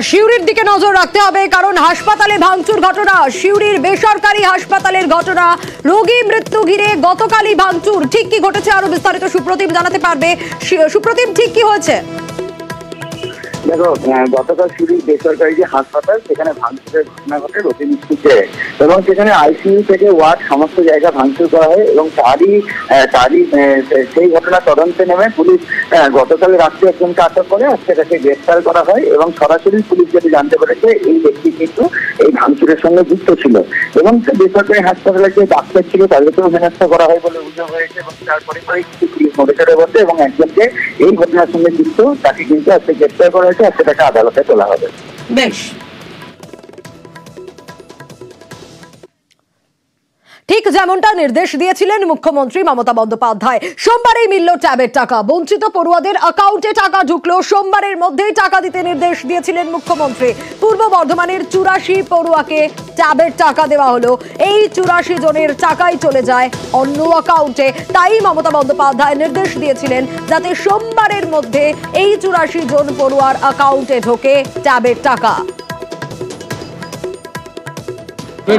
সিউড়ির দিকে নজর রাখতে হবে, কারণ হাসপাতালে ভাঙচুর ঘটনা, সিউড়ির বেসরকারি হাসপাতালের ঘটনা, রোগী মৃত্যু ঘিরে গতকালই ভাঙচুর। ঠিক কি ঘটেছে আরো বিস্তারিত সুপ্রতিম জানাতে পারবে। সুপ্রতিম, ঠিক কি হয়েছে? দেখো, গতকাল সিউড়ির বেসরকারি যে হাসপাতাল সেখানে ভাঙচুরের ঘটনা ঘটে রোগী মৃত্যুতে, এবং সেখানে আইসিইউ থেকে ওয়ার্ড সমস্ত জায়গা ভাঙচুর করা হয় এবং তারই সেই ঘটনা তদন্তে নেমে পুলিশ গতকাল রাত্রে একজনকে আটক করে আজকে তাকে গ্রেফতার করা হয় এবং সরাসরি পুলিশ যেটি জানতে পেরেছে এই ব্যক্তি কিন্তু এই ভাঙচুরের সঙ্গে যুক্ত ছিল এবং বেসরকারি হাসপাতালে যে ডাক্তার ছিল তাদেরকেও হেনস্থা করা হয় বলে অভিযোগ হয়েছে এবং তারপরে কিছু পুলিশ নড়েচড়ে বসে এবং একজনকে এই ঘটনার সঙ্গে যুক্ত তাকে কিন্তু আজকে গ্রেফতার করা হয়েছে, আজকে তাকে আদালতে তোলা হবে। বেশ, ঠিক যেমনটা নির্দেশ দিয়েছিলেন মুখ্যমন্ত্রী মমতা বন্দ্যোপাধ্যায়। সোমবারেই মিলল ট্যাবের টাকা, বঞ্চিত পড়ুয়াদের অ্যাকাউন্টে টাকা ঢুকলো। সোমবারের মধ্যেই টাকা দিতে নির্দেশ দিয়েছিলেন মুখ্যমন্ত্রী। পূর্ব বর্ধমানের 84 পড়ুয়াকে ট্যাবের টাকা দেওয়া হলো। এই 84 জনের টাকাই চলে যায় অন্য অ্যাকাউন্টে। তাই মমতা বন্দ্যোপাধ্যায় নির্দেশ দিয়েছিলেন যাতে সোমবারের মধ্যে এই 84 জন পড়ুয়ার অ্যাকাউন্টে ঢোকে ট্যাবের টাকা।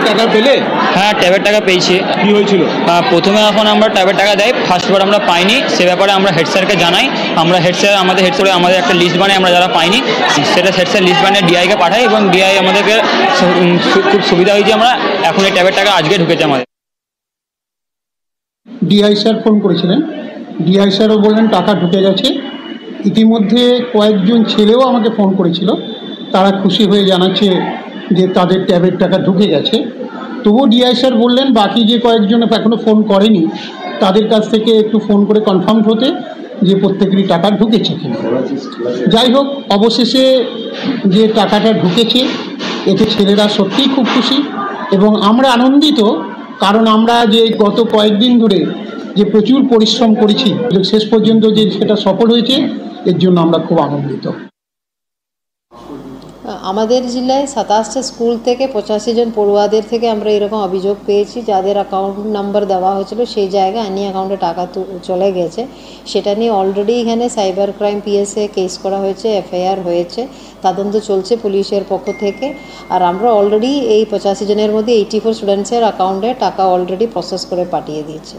টাকা পেলে? হ্যাঁ, ট্যাবের টাকা পেয়েছি। কি হয়েছিল? প্রথমে এখন আমরা ট্যাবের টাকা দেয়, ফার্স্টবার আমরা পাইনি, সে ব্যাপারে আমরা হেড স্যারকে জানাই। আমরা হেড স্যার আমাদের একটা লিস্ট বানাই, আমরা যারা পাইনি সেটা হেড স্যার লিস্ট বানিয়ে ডিআইকে পাঠাই এবং ডিআই আমাদেরকে খুব সুবিধা হয়েছে। আমরা এখন এই ট্যাবের টাকা আজকে ঢুকেছে আমাদের। ডিআই স্যার ফোন করেছিলেন, ডিআই স্যারও বললেন টাকা ঢুকে গেছে। ইতিমধ্যে কয়েকজন ছেলেও আমাকে ফোন করেছিল, তারা খুশি হয়ে জানাচ্ছে যে তাদের ট্যাবের টাকা ঢুকে গেছে। তবুও ডিআই স্যার বললেন বাকি যে কয়েকজন এখনও ফোন করেনি তাদের কাছ থেকে একটু ফোন করে কনফার্ম হতে যে প্রত্যেকেরই টাকা ঢুকেছে কিনা। যাই হোক, অবশেষে যে টাকাটা ঢুকেছে এতে ছেলেরা সত্যিই খুব খুশি এবং আমরা আনন্দিত, কারণ আমরা যে গত কয়েকদিন ধরে যে প্রচুর পরিশ্রম করেছি শেষ পর্যন্ত যে সেটা সফল হয়েছে, এর জন্য আমরা খুব আনন্দিত। আমাদের জেলায় 27টা স্কুল থেকে 85 জন পড়ুয়াদের থেকে আমরা এরকম অভিযোগ পেয়েছি যাদের অ্যাকাউন্ট নাম্বার দেওয়া হয়েছিল সেই জায়গায় আনি অ্যাকাউন্টে টাকা চলে গেছে। সেটা নিয়ে অলরেডি এখানে সাইবার ক্রাইম পিএসএ কেস করা হয়েছে, এফআইআর হয়েছে, তদন্ত চলছে পুলিশের পক্ষ থেকে। আর আমরা অলরেডি এই 85 জনের মধ্যে 84 স্টুডেন্টসের অ্যাকাউন্টে টাকা অলরেডি প্রসেস করে পাঠিয়ে দিয়েছি।